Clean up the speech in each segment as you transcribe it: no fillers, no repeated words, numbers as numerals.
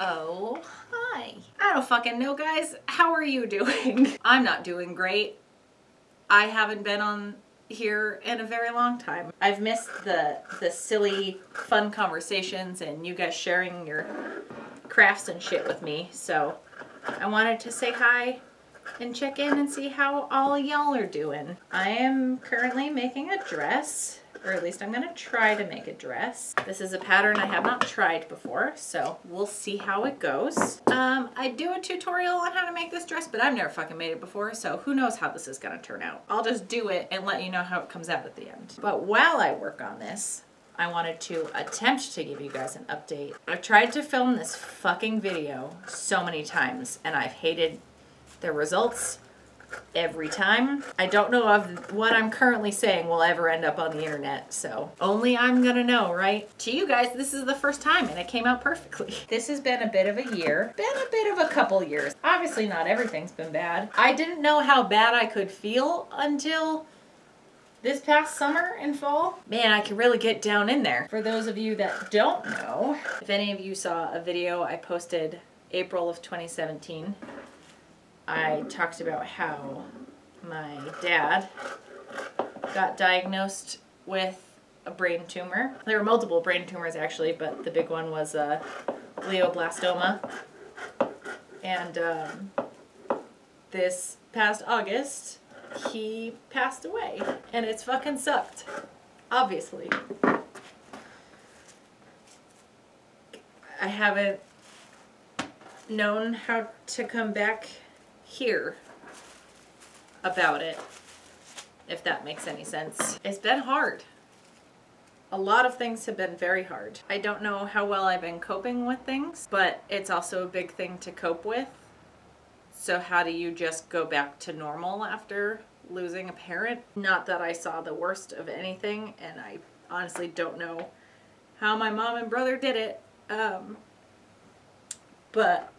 Oh, hi. I don't fucking know, guys. How are you doing? I'm not doing great. I haven't been on here in a very long time. I've missed the silly, fun conversations and you guys sharing your crafts and shit with me. So I wanted to say hi and check in and see how all y'all are doing. I am currently making a dress, or at least I'm gonna try to make a dress. This is a pattern I have not tried before, so we'll see how it goes. I do a tutorial on how to make this dress, but I've never fucking made it before, so who knows how this is gonna turn out. I'll just do it and let you know how it comes out at the end. But while I work on this, I wanted to attempt to give you guys an update. I've tried to film this fucking video so many times, and I've hated the results every time. I don't know if what I'm currently saying will ever end up on the internet, so only I'm gonna know, right? To you guys, this is the first time and it came out perfectly. This has been a bit of a year, been a bit of a couple years. Obviously not everything's been bad. I didn't know how bad I could feel until this past summer and fall. Man, I can really get down in there. For those of you that don't know, if any of you saw a video I posted April of 2017, I talked about how my dad got diagnosed with a brain tumor. There were multiple brain tumors actually, but the big one was glioblastoma. And this past August, he passed away. And it's fucking sucked, obviously. I haven't known how to come back here about it, if that makes any sense. It's been hard. A lot of things have been very hard. I don't know how well I've been coping with things, but it's also a big thing to cope with. So how do you just go back to normal after losing a parent? Not that I saw the worst of anything, and I honestly don't know how my mom and brother did it. But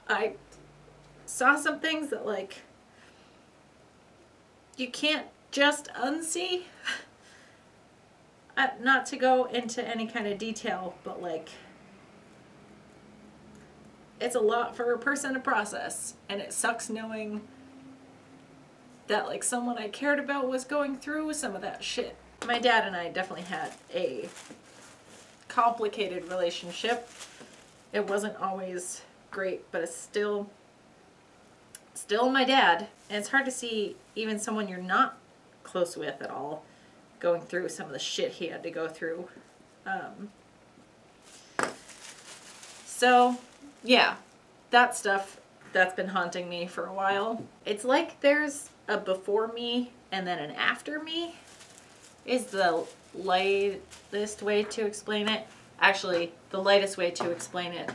I saw some things that, like, you can't just unsee. Not to go into any kind of detail, but like, it's a lot for a person to process, and it sucks knowing that like someone I cared about was going through some of that shit. My dad and I definitely had a complicated relationship. It wasn't always great, but it's still my dad, and it's hard to see even someone you're not close with at all going through some of the shit he had to go through. So yeah, that stuff, that's been haunting me for a while. It's like there's a before me and then an after me is the lightest way to explain it. Actually, the lightest way to explain it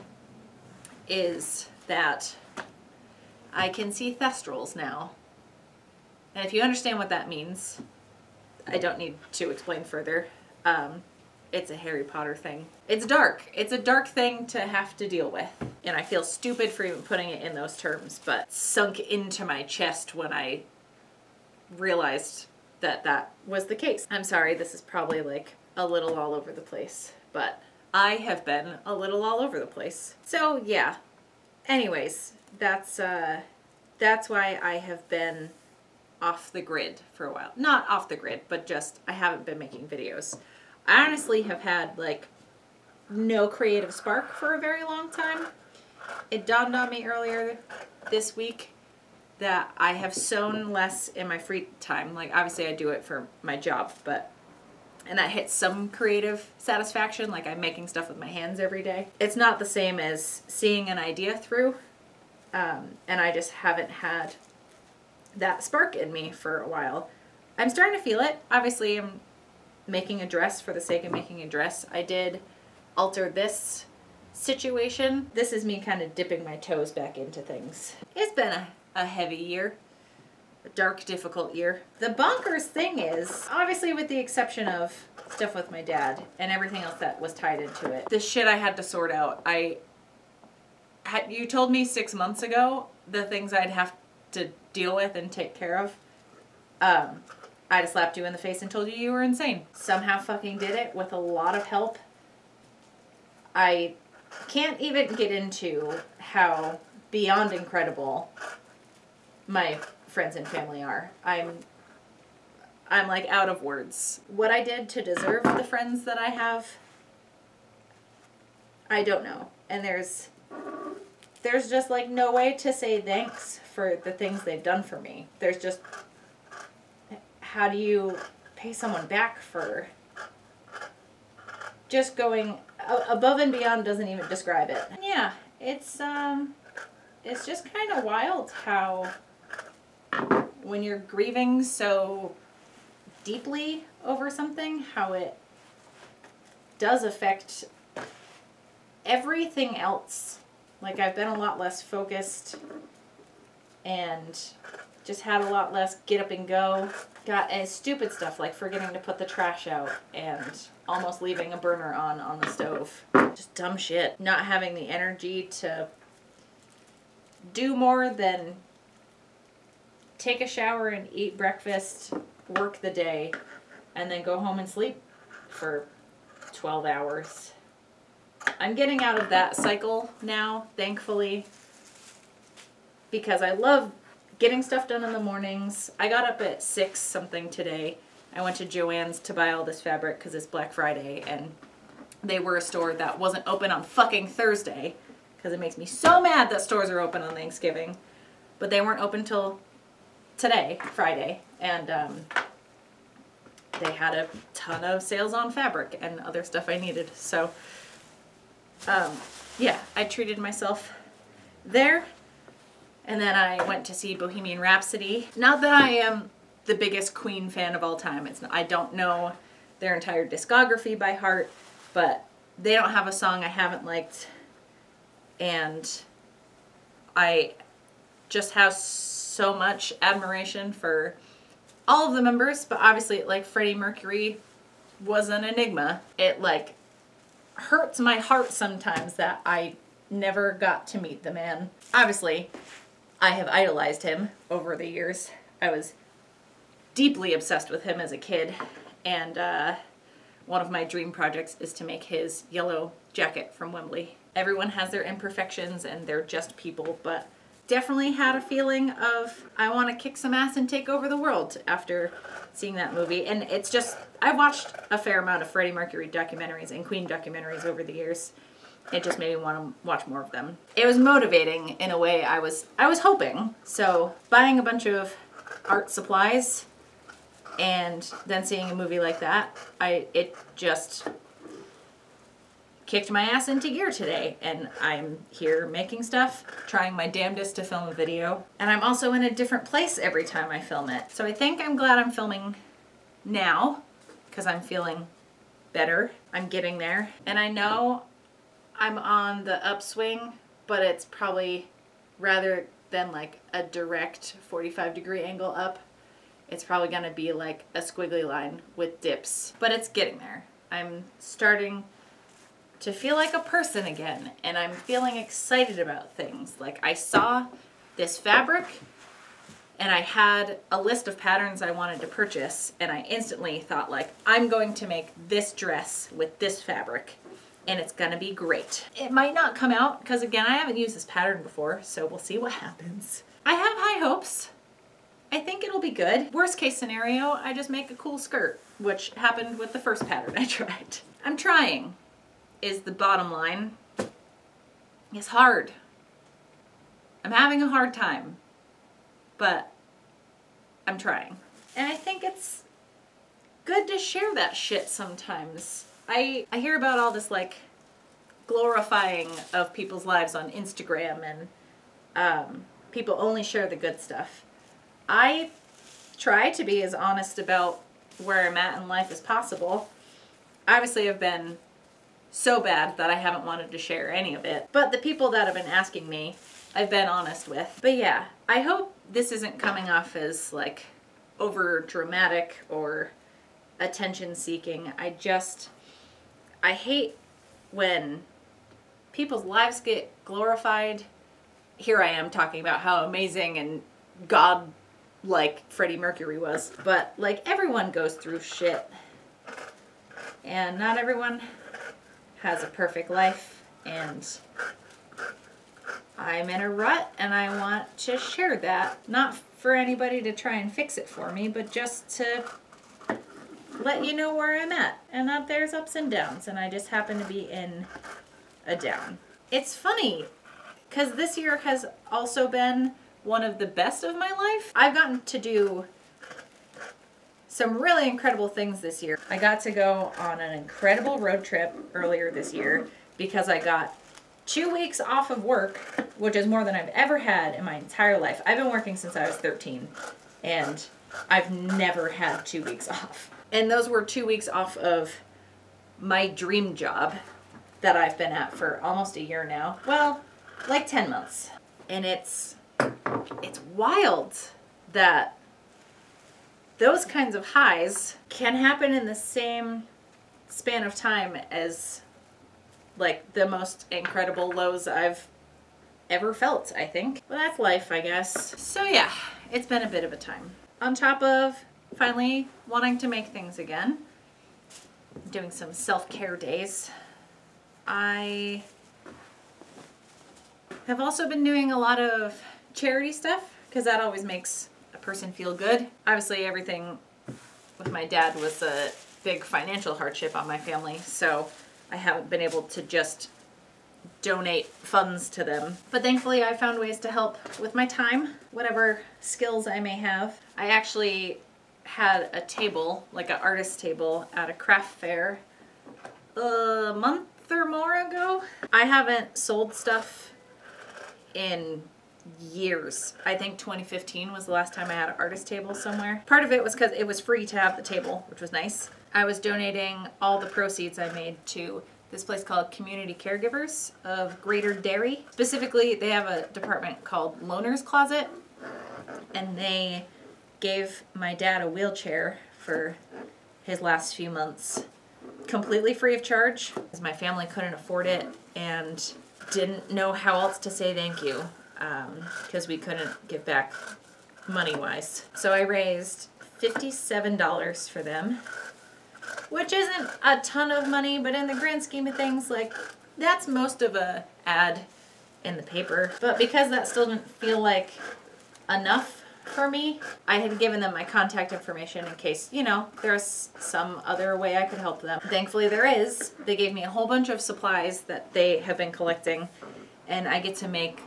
is that I can see thestrals now. And if you understand what that means, I don't need to explain further. It's a Harry Potter thing. It's dark. It's a dark thing to have to deal with. And I feel stupid for even putting it in those terms, but sunk into my chest when I realized that that was the case. I'm sorry, this is probably like a little all over the place, but I have been a little all over the place. So yeah, anyways, that's why I have been off the grid for a while. Not off the grid, but just I haven't been making videos. I honestly have had like no creative spark for a very long time. It dawned on me earlier this week that I have sewn less in my free time. Like obviously I do it for my job, but and I hit some creative satisfaction, like I'm making stuff with my hands every day. It's not the same as seeing an idea through. And I just haven't had that spark in me for a while. I'm starting to feel it. Obviously, I'm making a dress for the sake of making a dress. I did alter this situation. This is me kind of dipping my toes back into things. It's been a heavy year. A dark, difficult year. The bonkers thing is, obviously with the exception of stuff with my dad and everything else that was tied into it, the shit I had to sort out, you told me 6 months ago the things I'd have to deal with and take care of. I just slapped you in the face and told you you were insane. Somehow fucking did it with a lot of help. I can't even get into how beyond incredible my friends and family are. I'm like out of words. What I did to deserve the friends that I have, I don't know. And there's just like no way to say thanks for the things they've done for me. There's just, how do you pay someone back for just going above and beyond? Doesn't even describe it. Yeah, it's just kind of wild how when you're grieving so deeply over something, how it does affect everything else. Like, I've been a lot less focused and just had a lot less get up and go. Got stupid stuff like forgetting to put the trash out and almost leaving a burner on the stove. Just dumb shit. Not having the energy to do more than take a shower and eat breakfast, work the day, and then go home and sleep for 12 hours. I'm getting out of that cycle now, thankfully, because I love getting stuff done in the mornings. I got up at 6 something today. I went to Joann's to buy all this fabric because it's Black Friday, and they were a store that wasn't open on fucking Thursday, because it makes me so mad that stores are open on Thanksgiving. But they weren't open till today, Friday, and they had a ton of sales on fabric and other stuff I needed. So yeah, I treated myself there. And then I went to see Bohemian Rhapsody. Not that I am the biggest Queen fan of all time. I don't know their entire discography by heart, but they don't have a song I haven't liked. And I just have so much admiration for all of the members, but obviously, like, Freddie Mercury was an enigma. It, like, hurts my heart sometimes that I never got to meet the man. Obviously, I have idolized him over the years. I was deeply obsessed with him as a kid, and one of my dream projects is to make his yellow jacket from Wembley. Everyone has their imperfections and they're just people, but definitely had a feeling of I want to kick some ass and take over the world after seeing that movie. And it's just, I watched a fair amount of Freddie Mercury documentaries and Queen documentaries over the years. It just made me want to watch more of them. It was motivating in a way I was hoping. So buying a bunch of art supplies and then seeing a movie like that, it just kicked my ass into gear today, and I'm here making stuff, trying my damnedest to film a video, and I'm also in a different place every time I film it. So I think I'm glad I'm filming now, because I'm feeling better. I'm getting there, and I know I'm on the upswing, but it's probably, rather than like a direct 45-degree angle up, it's probably gonna be like a squiggly line with dips, but it's getting there. I'm starting to feel like a person again, and I'm feeling excited about things. Like, I saw this fabric and I had a list of patterns I wanted to purchase, and I instantly thought, like, I'm going to make this dress with this fabric and it's gonna be great. It might not come out because, again, I haven't used this pattern before, so we'll see what happens. I have high hopes. I think it'll be good. Worst case scenario, I just make a cool skirt, which happened with the first pattern I tried. I'm trying. Is the bottom line. It's hard. I'm having a hard time, but I'm trying. And I think it's good to share that shit sometimes. I hear about all this, like, glorifying of people's lives on Instagram, and people only share the good stuff. I try to be as honest about where I'm at in life as possible. Obviously, I've been so bad that I haven't wanted to share any of it. But the people that have been asking me, I've been honest with. But yeah, I hope this isn't coming off as like over dramatic or attention seeking. I hate when people's lives get glorified. Here I am talking about how amazing and God-like Freddie Mercury was. But like, everyone goes through shit. And not everyone has a perfect life, and I'm in a rut and I want to share that. Not for anybody to try and fix it for me, but just to let you know where I'm at and that there's ups and downs, and I just happen to be in a down. It's funny because this year has also been one of the best of my life. I've gotten to do some really incredible things this year. I got to go on an incredible road trip earlier this year because I got 2 weeks off of work, which is more than I've ever had in my entire life. I've been working since I was 13 and I've never had 2 weeks off. And those were 2 weeks off of my dream job that I've been at for almost a year now. Well, like 10 months. And it's wild that those kinds of highs can happen in the same span of time as like the most incredible lows I've ever felt, I think. Well, that's life, I guess. So yeah, it's been a bit of a time. On top of finally wanting to make things again, doing some self-care days, I have also been doing a lot of charity stuff because that always makes a person feel good. Obviously, everything with my dad was a big financial hardship on my family, so I haven't been able to just donate funds to them. But thankfully, I found ways to help with my time, whatever skills I may have. I actually had a table, like an artist table, at a craft fair a month or more ago. I haven't sold stuff in years. I think 2015 was the last time I had an artist table somewhere. Part of it was because it was free to have the table, which was nice. I was donating all the proceeds I made to this place called Community Caregivers of Greater Derry. Specifically, they have a department called Loaner's Closet, and they gave my dad a wheelchair for his last few months completely free of charge because my family couldn't afford it and didn't know how else to say thank you because we couldn't give back money-wise. So I raised $57 for them, which isn't a ton of money, but in the grand scheme of things, like, that's most of a ad in the paper. But because that still didn't feel like enough for me, I had given them my contact information in case, you know, there's some other way I could help them. Thankfully there is. They gave me a whole bunch of supplies that they have been collecting, and I get to make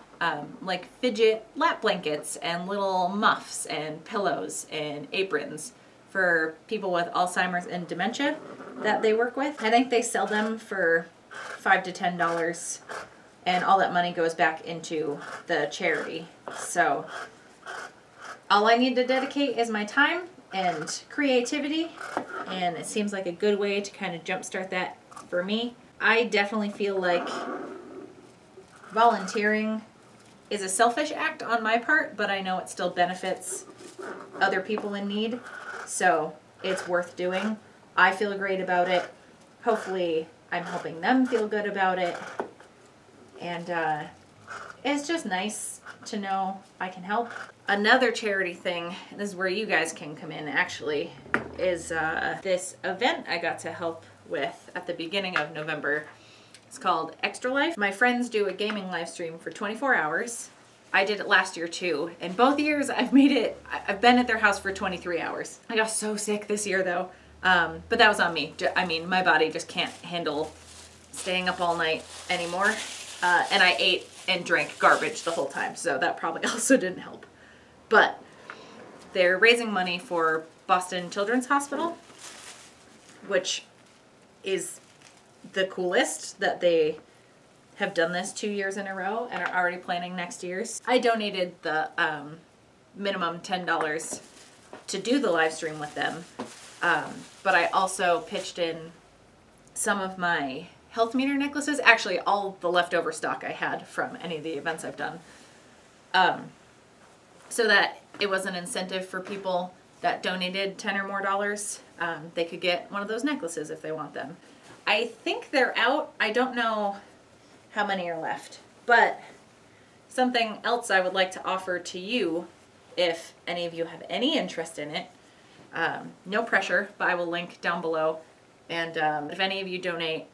like fidget lap blankets and little muffs and pillows and aprons for people with Alzheimer's and dementia that they work with. I think they sell them for $5 to $10, and all that money goes back into the charity. So all I need to dedicate is my time and creativity, and it seems like a good way to kind of jumpstart that for me. I definitely feel like volunteering is a selfish act on my part, but I know it still benefits other people in need, so it's worth doing. I feel great about it. Hopefully I'm helping them feel good about it, and it's just nice to know I can help. Another charity thing, this is where you guys can come in actually, is this event I got to help with at the beginning of November. It's called Extra Life. My friends do a gaming live stream for 24 hours. I did it last year too, and both years I've been at their house for 23 hours. I got so sick this year though, but that was on me. I mean, my body just can't handle staying up all night anymore, and I ate and drank garbage the whole time, so that probably also didn't help. But they're raising money for Boston Children's Hospital, which is the coolest that they have done this 2 years in a row and are already planning next year's. I donated the minimum $10 to do the live stream with them, but I also pitched in some of my health meter necklaces, actually all the leftover stock I had from any of the events I've done, so that it was an incentive for people that donated $10 or more. They could get one of those necklaces if they want them. I think they're out. I don't know how many are left, but something else I would like to offer to you, if any of you have any interest in it, no pressure, but I will link down below, and if any of you donate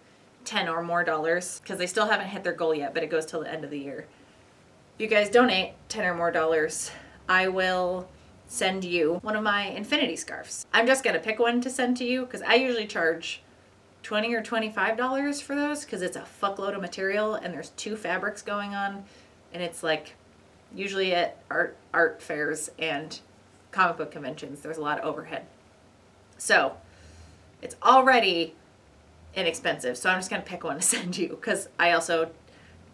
$10 or more, because they still haven't hit their goal yet, but it goes till the end of the year. If you guys donate $10 or more, I will send you one of my infinity scarves. I'm just gonna pick one to send to you because I usually charge $20 or $25 for those because it's a fuckload of material and there's 2 fabrics going on, and it's like usually at art fairs and comic book conventions there's a lot of overhead. So it's already inexpensive, so I'm just gonna pick one to send you because I also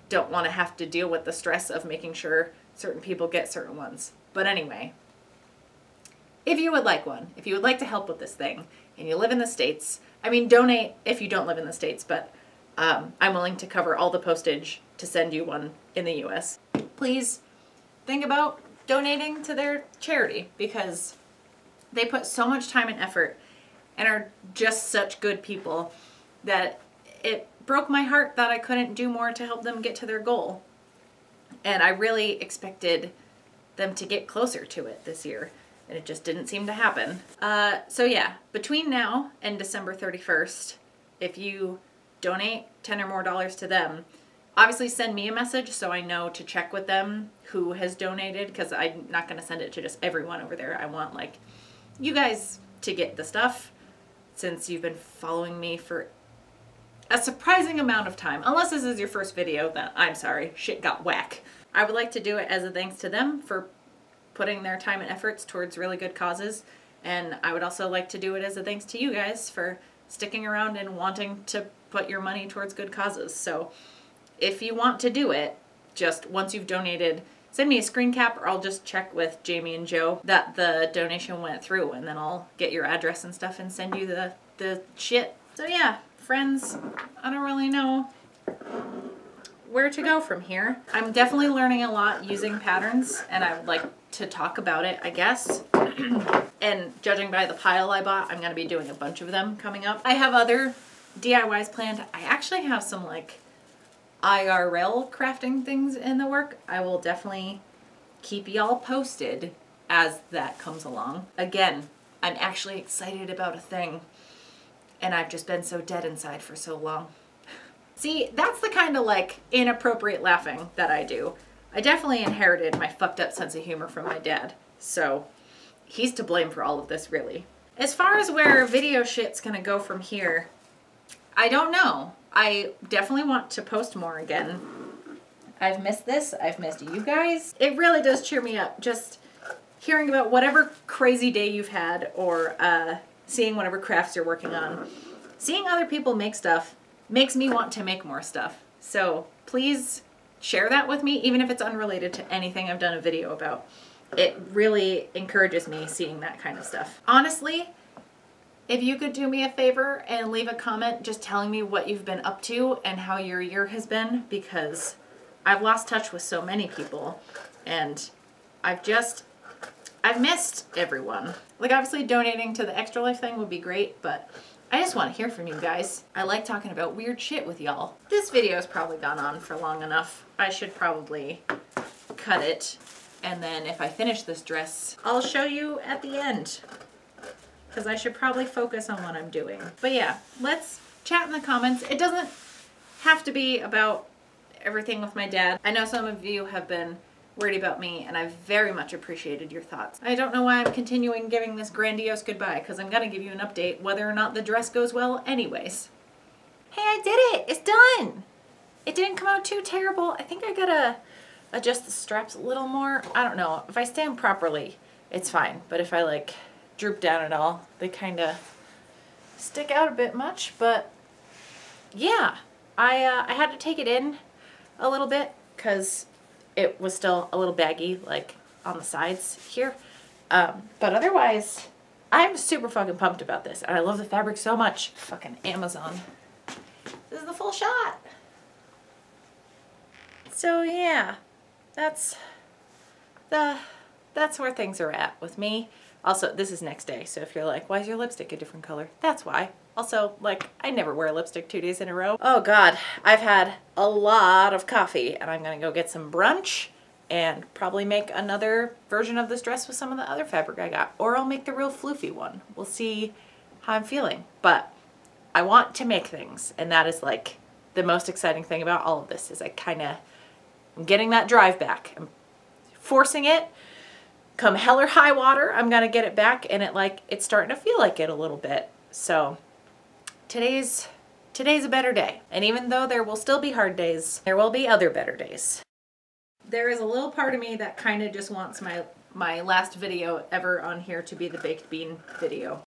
don't want to have to deal with the stress of making sure certain people get certain ones. But anyway, if you would like one, if you would like to help with this thing and you live in the States, I mean, donate if you don't live in the States, but I'm willing to cover all the postage to send you one in the US. Please think about donating to their charity because they put so much time and effort and are just such good people that it broke my heart that I couldn't do more to help them get to their goal. And I really expected them to get closer to it this year, and it just didn't seem to happen. So yeah, between now and December 31st, if you donate $10 or more to them, obviously send me a message so I know to check with them who has donated, because I'm not going to send it to just everyone over there. I want like you guys to get the stuff since you've been following me for a surprising amount of time. Unless this is your first video, then I'm sorry, shit got whack. I would like to do it as a thanks to them for putting their time and efforts towards really good causes. And I would also like to do it as a thanks to you guys for sticking around and wanting to put your money towards good causes. So if you want to do it, just once you've donated, send me a screen cap or I'll just check with Jamie and Joe that the donation went through, and then I'll get your address and stuff and send you the shit. So yeah, friends, I don't really know where to go from here. I'm definitely learning a lot using patterns, and I would like to talk about it, I guess. And judging by the pile I bought, I'm gonna be doing a bunch of them coming up. I have other DIYs planned. I actually have some like IRL crafting things in the work. I will definitely keep y'all posted as that comes along. Again, I'm actually excited about a thing, and I've just been so dead inside for so long. See, that's the kind of like inappropriate laughing that I do. I definitely inherited my fucked up sense of humor from my dad, so he's to blame for all of this, really. As far as where video shit's gonna go from here, I don't know. I definitely want to post more again. I've missed this. I've missed you guys. It really does cheer me up just hearing about whatever crazy day you've had, or seeing whatever crafts you're working on. Seeing other people make stuff makes me want to make more stuff. So please share that with me, even if it's unrelated to anything I've done a video about. It really encourages me seeing that kind of stuff. Honestly, if you could do me a favor and leave a comment just telling me what you've been up to and how your year has been, because I've lost touch with so many people and I've missed everyone. Like, obviously donating to the Extra Life thing would be great, but I just want to hear from you guys. I like talking about weird shit with y'all. This video's probably gone on for long enough. I should probably cut it, and then if I finish this dress, I'll show you at the end, because I should probably focus on what I'm doing. But yeah, let's chat in the comments. It doesn't have to be about everything with my dad. I know some of you have been worried about me, and I've very much appreciated your thoughts. I don't know why I'm continuing giving this grandiose goodbye, because I'm gonna give you an update whether or not the dress goes well anyways. Hey, I did it! It's done! It didn't come out too terrible. I think I gotta adjust the straps a little more. I don't know. If I stand properly, it's fine. But if I like droop down at all, they kind of stick out a bit much. But yeah, I had to take it in a little bit because it was still a little baggy, like on the sides here. But otherwise, I'm super fucking pumped about this. And I love the fabric so much. Fucking Amazon. This is the full shot. So yeah, that's where things are at with me. Also, this is next day. So if you're like, why is your lipstick a different color? That's why. Also, like, I never wear lipstick 2 days in a row. Oh God, I've had a lot of coffee, and I'm gonna go get some brunch and probably make another version of this dress with some of the other fabric I got. Or I'll make the real floofy one. We'll see how I'm feeling. But I want to make things, and that is like the most exciting thing about all of this is I'm getting that drive back. I'm forcing it. Come hell or high water, I'm gonna get it back, and it's starting to feel like it a little bit. So today's a better day. And even though there will still be hard days, there will be other better days. There is a little part of me that kind of just wants my last video ever on here to be the baked bean video.